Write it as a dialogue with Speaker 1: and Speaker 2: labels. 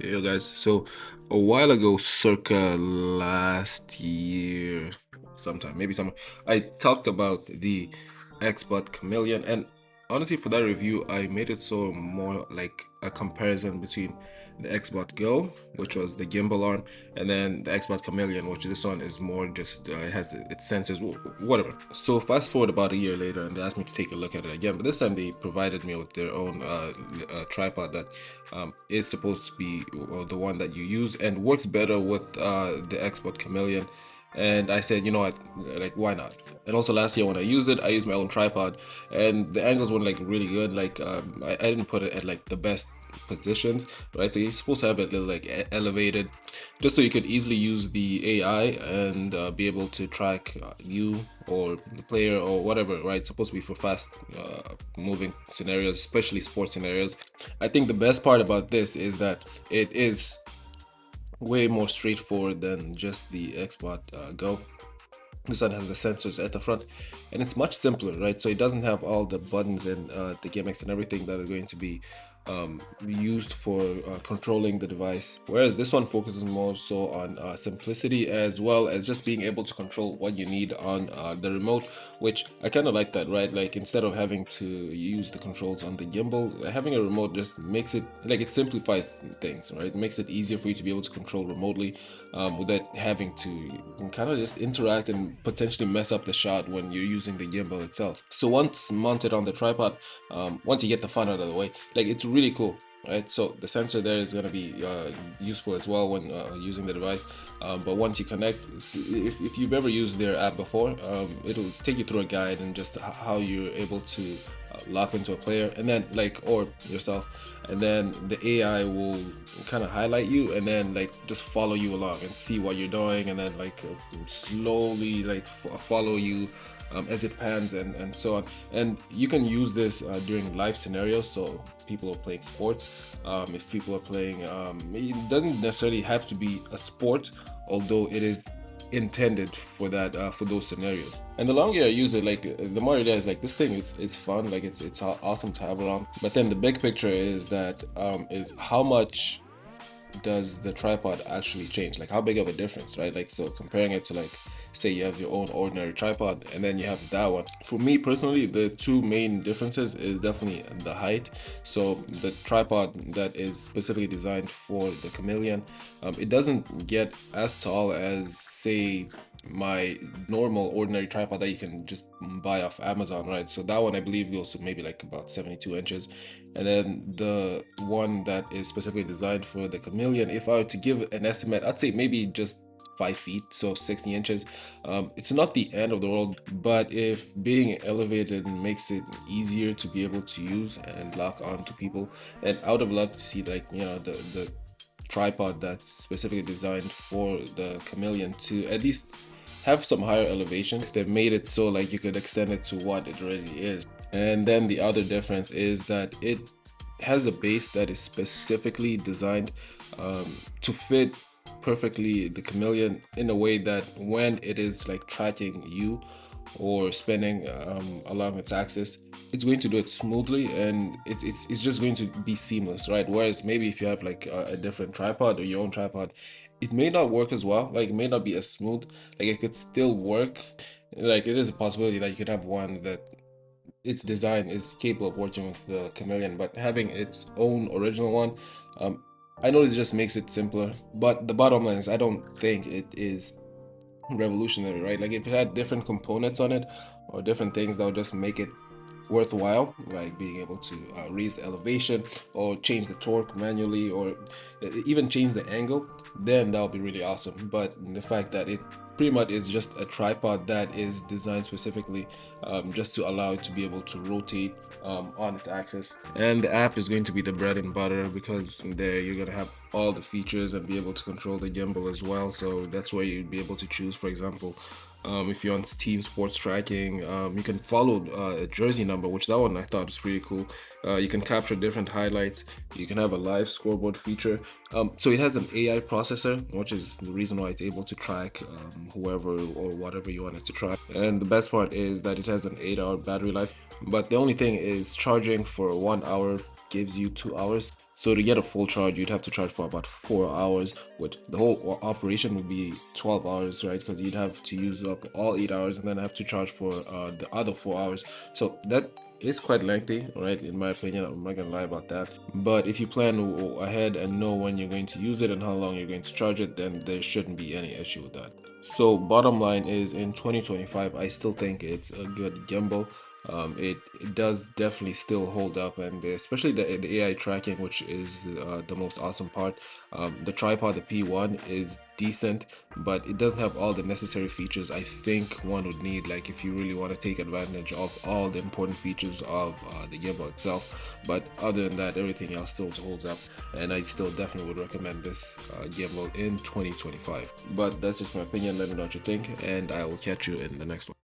Speaker 1: Yo guys, so a while ago, circa last year, sometime, maybe some, I talked about the XBOT Chameleon, and honestly for that review, I made it so more like a comparison between the XBOT Go, which was the gimbal arm, and then the XBOT Chameleon, which this one is more just, it has its sensors, whatever. So fast forward about a year later, and they asked me to take a look at it again, but this time they provided me with their own tripod that is supposed to be the one that you use and works better with the XBOT Chameleon. And I said, you know what, like why not? And also last year when I used it, I used my own tripod, and the angles weren't like really good. Like I didn't put it at like the best positions, right? So you're supposed to have it a little like elevated, just so you could easily use the AI and be able to track you or the player or whatever, right? It's supposed to be for fast moving scenarios, especially sports scenarios. I think the best part about this is that it is way more straightforward than just the XBOT Go. This one has the sensors at the front, and it's much simpler, right? So it doesn't have all the buttons and the gimmicks and everything that are going to be used for controlling the device. Whereas this one focuses more so on simplicity, as well as just being able to control what you need on the remote, which I kind of like that, right? Like instead of having to use the controls on the gimbal, having a remote just makes it like it simplifies things, right? It makes it easier for you to be able to control remotely without having to kind of just interact and potentially mess up the shot when you're using the gimbal itself. So once mounted on the tripod, once you get the fun out of the way, like it's really cool, right? So the sensor there is going to be useful as well when using the device. But once you connect, if you've ever used their app before, it'll take you through a guide and just how you're able to lock into a player, and then like, or yourself, and then the AI will kind of highlight you and then like just follow you along and see what you're doing, and then like slowly like follow you as it pans and so on. And you can use this during live scenarios, so people are playing sports. If people are playing, it doesn't necessarily have to be a sport, although it is intended for that for those scenarios. And the longer I use it, like the more I realize like this thing is fun, like it's awesome to have around. But then the big picture is that is how much does the tripod actually change? Like how big of a difference, right? Like so comparing it to like say you have your own ordinary tripod and then you have that one. For me personally, the two main differences is definitely the height. So the tripod that is specifically designed for the Chameleon, it doesn't get as tall as say my normal ordinary tripod that you can just buy off Amazon, right? So that one I believe goes to maybe like about 72 inches. And then the one that is specifically designed for the Chameleon, if I were to give an estimate, I'd say maybe just 5 feet, so 60 inches. It's not the end of the world, but if being elevated makes it easier to be able to use and lock on to people, and I would have loved to see like, you know, the tripod that's specifically designed for the Chameleon to at least have some higher elevation. If they made it so like you could extend it to what it already is. And then the other difference is that it has a base that is specifically designed to fit perfectly the Chameleon in a way that when it is like tracking you or spinning along its axis, it's going to do it smoothly, and it's just going to be seamless, right? Whereas maybe if you have like a different tripod or your own tripod, it may not work as well. Like it may not be as smooth. Like it could still work. Like it is a possibility that you could have one that its design is capable of working with the Chameleon, but having its own original one, um, I know it just makes it simpler. But the bottom line is, I don't think it is revolutionary, right? Like if it had different components on it or different things that would just make it worthwhile, like being able to raise the elevation or change the torque manually or even change the angle, then that would be really awesome. But the fact that it pretty much is just a tripod that is designed specifically just to allow it to be able to rotate on its axis, and the app is going to be the bread and butter, because there you're going to have all the features and be able to control the gimbal as well. So that's where you'd be able to choose, for example, if you're on team sports tracking, you can follow a jersey number, which that one I thought was pretty cool. You can capture different highlights. You can have a live scoreboard feature. So it has an AI processor, which is the reason why it's able to track whoever or whatever you want it to track. And the best part is that it has an 8-hour battery life. But the only thing is charging for 1 hour gives you 2 hours. So to get a full charge, you'd have to charge for about 4 hours. With the whole operation would be 12 hours, right? Because you'd have to use up all 8 hours and then have to charge for the other 4 hours. So that is quite lengthy, right? In my opinion, I'm not gonna lie about that. But if you plan ahead and know when you're going to use it and how long you're going to charge it, then there shouldn't be any issue with that. So bottom line is, in 2025, I still think it's a good gimbal. It does definitely still hold up, and especially the AI tracking, which is the most awesome part. The tripod, the P1, is decent, but it doesn't have all the necessary features I think one would need, like if you really want to take advantage of all the important features of the gimbal itself. But other than that, everything else still holds up, and I still definitely would recommend this gimbal in 2025. But that's just my opinion. Let me know what you think, and I will catch you in the next one.